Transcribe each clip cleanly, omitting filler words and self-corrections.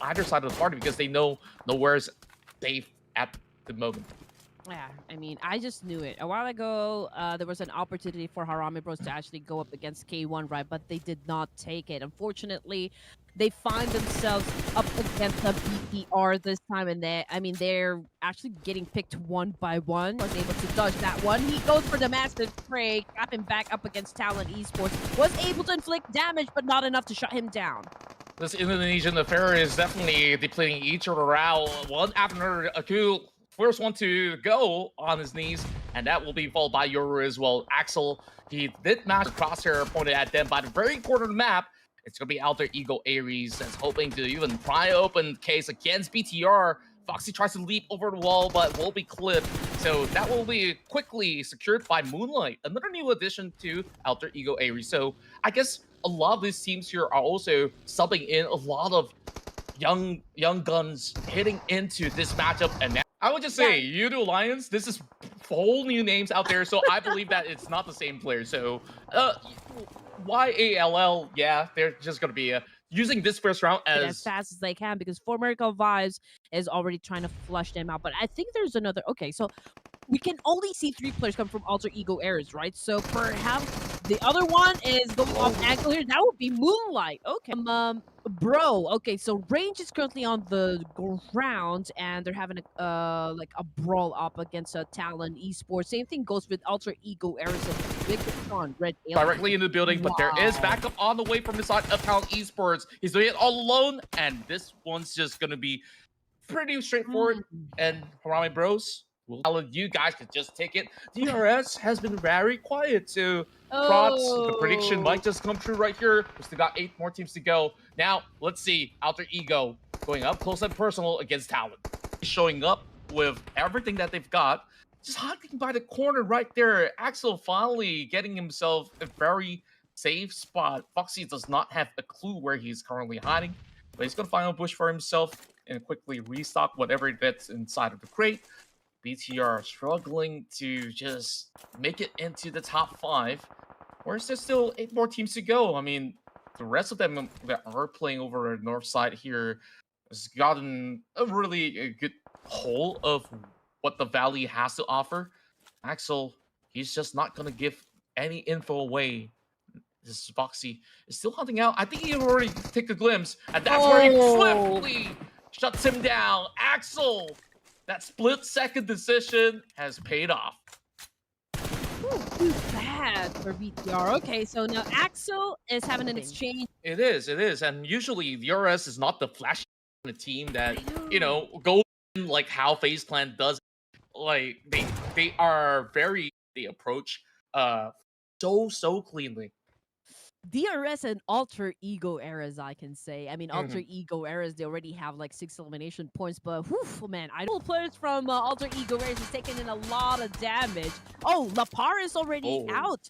either side of the party because they know nowhere's safe at the moment. Yeah, I mean, I just knew it. A while ago, there was an opportunity for Harami Bros to actually go up against K1, right? But they did not take it. Unfortunately, they find themselves up against the BTR this time, and they're actually getting picked one by one. Was able to dodge that one. He goes for the massive spray, got him back up against Talent Esports. Was able to inflict damage, but not enough to shut him down. This Indonesian affair is definitely depleting each other out. One after another, Aku, first one to go on his knees, and that will be followed by Yoru as well. Axel, he did match the crosshair pointed at them by the very corner of the map. It's going to be Alter Ego Ares that's hoping to even pry open case against BTR. Foxy tries to leap over the wall, but will be clipped. So that will be quickly secured by Moonlight, another new addition to Alter Ego Ares. So I guess a lot of these teams here are also subbing in a lot of young guns hitting into this matchup. And now, I would just say, Yudo Alliance, this is whole new names out there. So I believe that it's not the same player. So YALL, yeah, they're just going to be using this first round as fast as they can because For America Vibes is already trying to flush them out. But I think there's another. Okay, so we can only see 3 players come from Alter Ego Ares, right? So perhaps the other one is going off angle here. That would be Moonlight. Okay. Bro. Okay, so Range is currently on the ground, and they're having a brawl up against a Talon Esports. Same thing goes with Alter Ego Ares and Bigetron, Red Alien. Directly in the building, but there is backup on the way from the side of Talon Esports. He's doing it all alone, and this one's just gonna be pretty straightforward. And Harami Bros, we'll tell you guys to just take it. DRS has been very quiet, so props. The prediction might just come true right here. We still got 8 more teams to go. Now, let's see Alter Ego going up close and personal against Talon. Showing up with everything that they've got. Just hiding by the corner right there. Axel finally getting himself a very safe spot. Foxy does not have a clue where he's currently hiding, but he's going to find a bush for himself and quickly restock whatever that's inside of the crate. BTR struggling to just make it into the top 5. Whereas there's still 8 more teams to go. I mean, the rest of them that are playing over the north side here has gotten a really good hold of what the Valley has to offer. Axel, he's just not going to give any info away. This is Foxy is still hunting out. I think he already took a glimpse, and that's where he swiftly shuts him down. Axel, that split-second decision has paid off. Too bad for BTR. Okay, so now Axel is having an exchange. It is. And usually DRS is not the flashy team that, go in like how FaZe Clan does. Like, they are they approach so cleanly. DRS and Alter Ego Ares, I can say. I mean, Alter Ego Ares, they already have like 6 elimination points, but whew, man, I know players from Alter Ego Ares is taking in a lot of damage. Oh, Lapar is already out.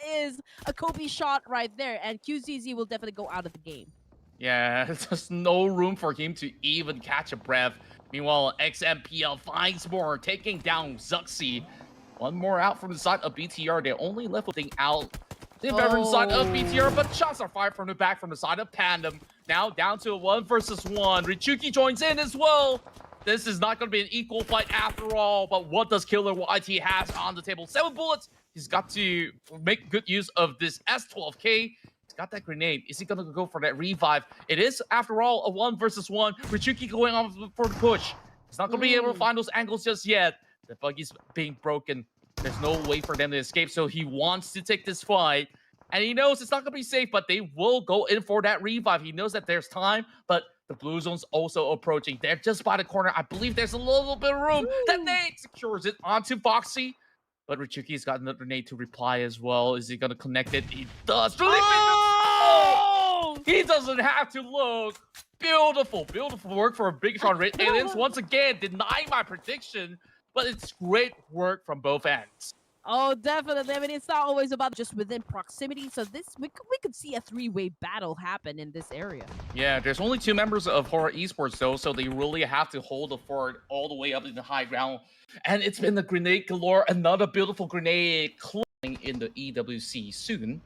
Is a Kobe shot right there, and QZZ will definitely go out of the game. Yeah, there's no room for him to even catch a breath. Meanwhile, XMPL finds more, taking down Zuxi. One more out from the side of BTR. They're only left with out. The veteran side of BTR, but shots are fired from the back from the side of Pandem. Now down to a 1 versus 1. Richuki joins in as well. This is not going to be an equal fight after all, but what does Killer YT has on the table? 7 bullets. He's got to make good use of this S12K. He's got that grenade. Is he going to go for that revive? It is, after all, a 1 versus 1. Richuki going on for the push. He's not going to be able to find those angles just yet. The buggy's being broken. There's no way for them to escape, so he wants to take this fight. And he knows it's not going to be safe, but they will go in for that revive. He knows that there's time, but the blue zone's also approaching. They're just by the corner. I believe there's a little bit of room. That nade secures it onto Foxy. But Richuki's got another nade to reply as well. Is he going to connect it? He does. He doesn't have to look. Beautiful work for a Bigetron. Red Aliens once again denying my prediction. But it's great work from both ends. Oh, definitely. I mean, it's not always about just within proximity. So we could see a 3-way battle happen in this area. Yeah, there's only 2 members of Horror Esports, though, so they really have to hold the fort all the way up in the high ground. And it's been the grenade galore. Another beautiful grenade closing in the EWC soon.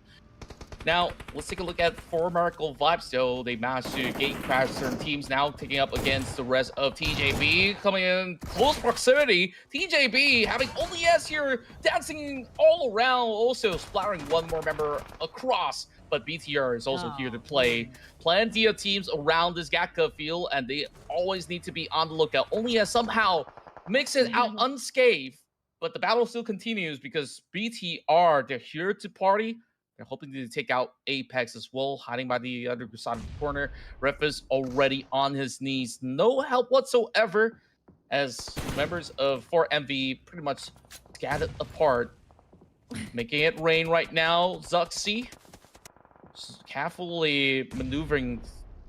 Now, let's take a look at four Miracle Vibes. So they managed to gate crash certain teams now, taking up against the rest of TJB, coming in close proximity. TJB having only S here, dancing all around, also splattering one more member across. But BTR is also here to play. Plenty of teams around this Gatka field, and they always need to be on the lookout. Only S somehow makes it out unscathed, but the battle still continues because BTR, they're here to party. They're hoping to take out Apex as well, hiding by the other side of the corner. Ruthles already on his knees. No help whatsoever as members of 4MV pretty much scattered apart. Making it rain right now. Zuxi carefully maneuvering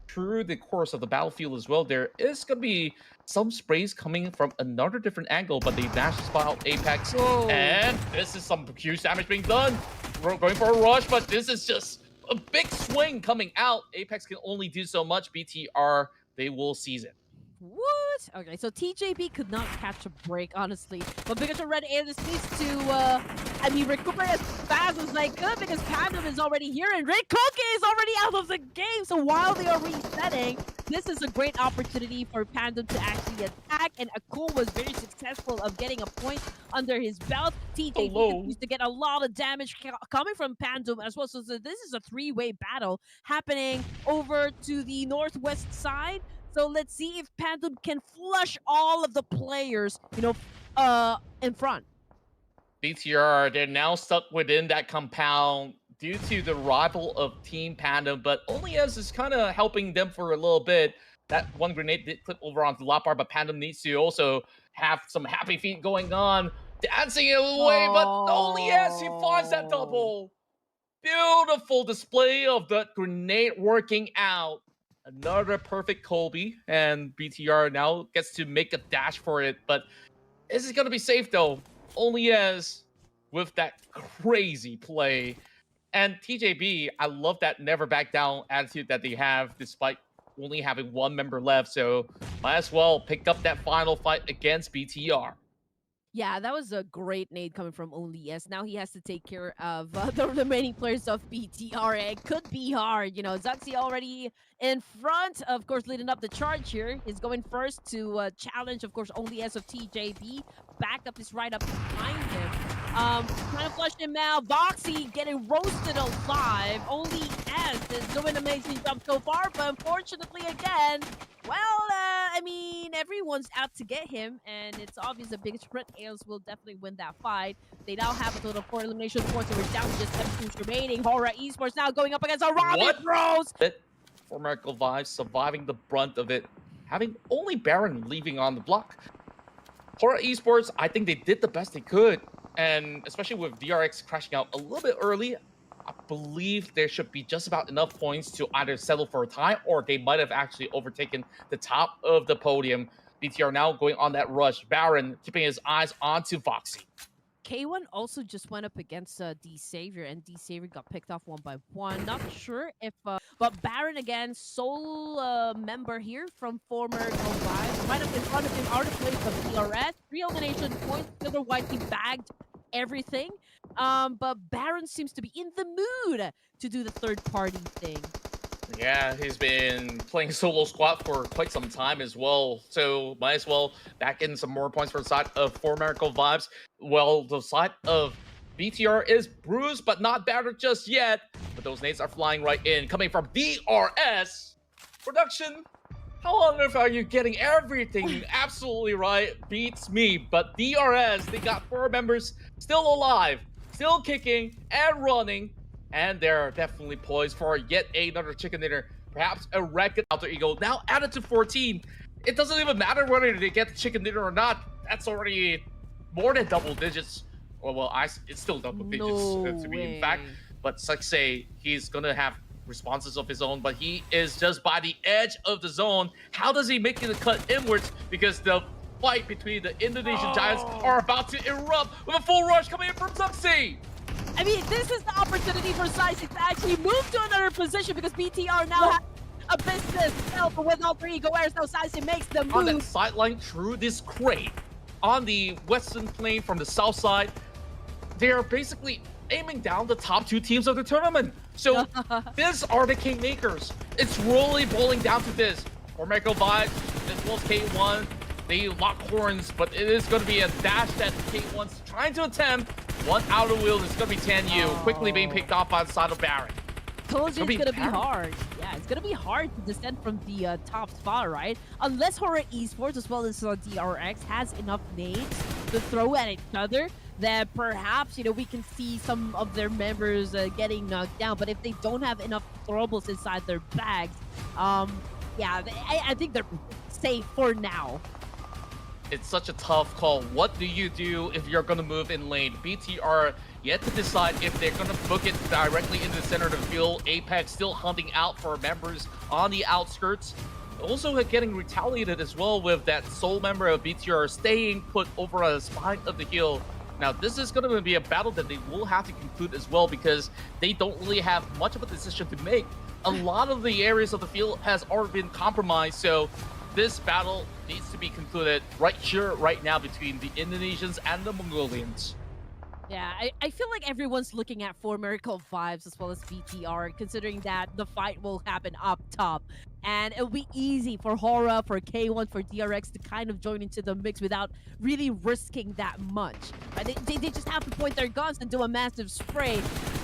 through the course of the battlefield as well. There is going to be some sprays coming from another different angle, but they managed to spot out Apex. Whoa. And this is some huge damage being done. We're going for a rush, but this is just a big swing coming out. Apex can only do so much. BTR, they will seize it. What? Okay, so TJB could not catch a break, honestly. But Bigetron Red Airless needs to, recuperate as fast as they could because Pandem is already here and Red Koke is already out of the game. So while they are resetting, this is a great opportunity for Pandem to actually attack. And Akul was very successful of getting a point under his belt. TJB continues to get a lot of damage coming from Pandem as well. So this is a three-way battle happening over to the northwest side. So let's see if Pandem can flush all of the players, in front. BTR, they're now stuck within that compound due to the rival of Team Pandem, but only as is kind of helping them for a little bit. That one grenade did clip over onto Lapar, but Pandem needs to also have some happy feet going on, dancing it away, but only as he finds that double. Beautiful display of that grenade working out. Another perfect Colby, and BTR now gets to make a dash for it, but is it going to be safe though? Only as with that crazy play. And TJB, I love that never back down attitude that they have despite only having one member left, so might as well pick up that final fight against BTR. Yeah, that was a great nade coming from Only S. Now he has to take care of the remaining players of BTR. It could be hard. Zuxi already in front, of course, leading up the charge here. He's going first to challenge, of course, Only S of TJB. Backup is right up behind him. Trying to flush him out. Voxy getting roasted alive. Only S is doing an amazing job so far, but unfortunately, again, everyone's out to get him, and it's obvious the biggest sprint Ales will definitely win that fight. They now have a total of 4 elimination points, so we're down to just 7 teams remaining. Horror Esports now going up against Arabic Bros. For Miracle Vibes, surviving the brunt of it, having only Baron leaving on the block. Horror Esports, I think they did the best they could, and especially with DRX crashing out a little bit early, I believe there should be just about enough points to either settle for a tie or they might have actually overtaken the top of the podium. BTR now going on that rush. Baron keeping his eyes onto Voxy. K1 also just went up against D Savior, and D Savior got picked off one by one. Not sure if, but Baron again, sole member here from former Go5. Right up in front of him are the players of DRS. 3 elimination points. Otherwise, he bagged everything. But Baron seems to be in the mood to do the third party thing. Yeah, he's been playing solo squad for quite some time as well, so might as well back in some more points for the side of 4 Miracle Vibes. Well, the side of BTR is bruised, but not battered just yet. But those nades are flying right in, coming from DRS. Production, how on earth are you getting everything absolutely right? Beats me, but DRS, they got 4 members still alive, still kicking and running. And they're definitely poised for yet another chicken dinner. Perhaps a record alter ego now added to 14. It doesn't even matter whether they get the chicken dinner or not. That's already more than double digits. It's still double digits to be in fact. But Suxay, he's gonna have responses of his own, but he is just by the edge of the zone. How does he make the cut inwards? Because the fight between the Indonesian giants are about to erupt with a full rush coming in from Suxay. This is the opportunity for Sizing to actually move to another position because BTR now has a business help with all 3 Ego Airs. Now Sizing makes the move. On that sideline through this crate on the western plane from the south side, they are basically aiming down the top 2 teams of the tournament. So these are the kingmakers. It's really boiling down to this. For Mereka Vibes, as well as K1, they lock horns, but it is going to be a dash that K1's trying to attempt. One outer wheel is going to be Tanyu, quickly being picked off by the side of Baron. Told you it's gonna be hard. Yeah, it's gonna be hard to descend from the top spot, right? Unless Horror Esports as well as DRX has enough nades to throw at each other, that perhaps, you know, we can see some of their members getting knocked down. But if they don't have enough throwables inside their bags, yeah, I think they're safe for now. It's such a tough call. What do you do if you're going to move in lane? BTR yet to decide if they're going to book it directly in the center of the field. Apex still hunting out for members on the outskirts. Also getting retaliated as well with that sole member of BTR staying put over on the spine of the hill. Now, this is going to be a battle that they will have to conclude as well because they don't really have much of a decision to make. A lot of the areas of the field has already been compromised, so this battle needs to be concluded right here, right now, between the Indonesians and the Mongolians. Yeah, I feel like everyone's looking at For Miracle Vibes as well as BTR, considering that the fight will happen up top. And it'll be easy for Hora, for K1, for DRX to kind of join into the mix without really risking that much. Right? They just have to point their guns and do a massive spray.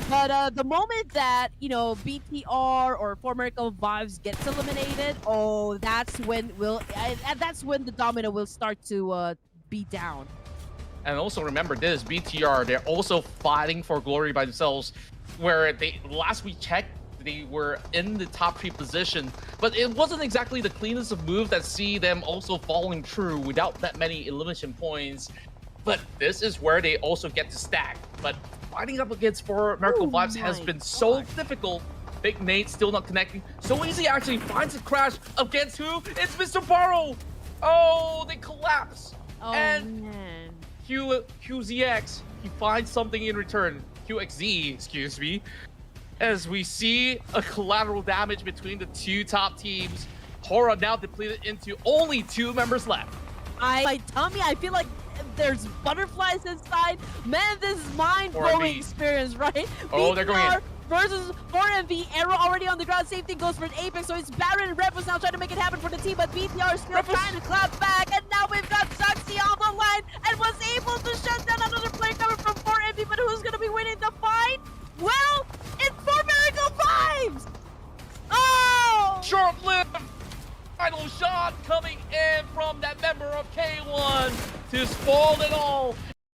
But the moment that, you know, BTR or For Miracle Vibes gets eliminated, oh, that's when the domino will start to be down. And also remember this, BTR, they're also fighting for glory by themselves, where they, last we checked, they were in the top 3 position, but it wasn't exactly the cleanest of move that see them also falling through without that many elimination points. But this is where they also get to stack. But fighting up against For Miracle Vibes has been so difficult. Big Nate still not connecting. So Easy actually finds a crash against who? It's Mr. Barrow! Oh, they collapse! Oh, and man. QZX, he finds something in return. QXZ, excuse me. As we see a collateral damage between the 2 top teams. Hora now depleted into only 2 members left. My tummy, I feel like there's butterflies inside. Man, this is mind-blowing experience, right? Oh, they're going in. Versus 4MV, Arrow already on the ground, same thing goes for an Apex, so it's Baron and Ruthles now trying to make it happen for the team, but BTR still trying to clap back, and now we've got Suxy on the line, and was able to shut down another player coming from 4MV, but who's gonna be winning the fight? Well, it's For Miracle Vibes! Oh! Short-lived final shot coming in from that member of K1 to spoil it all.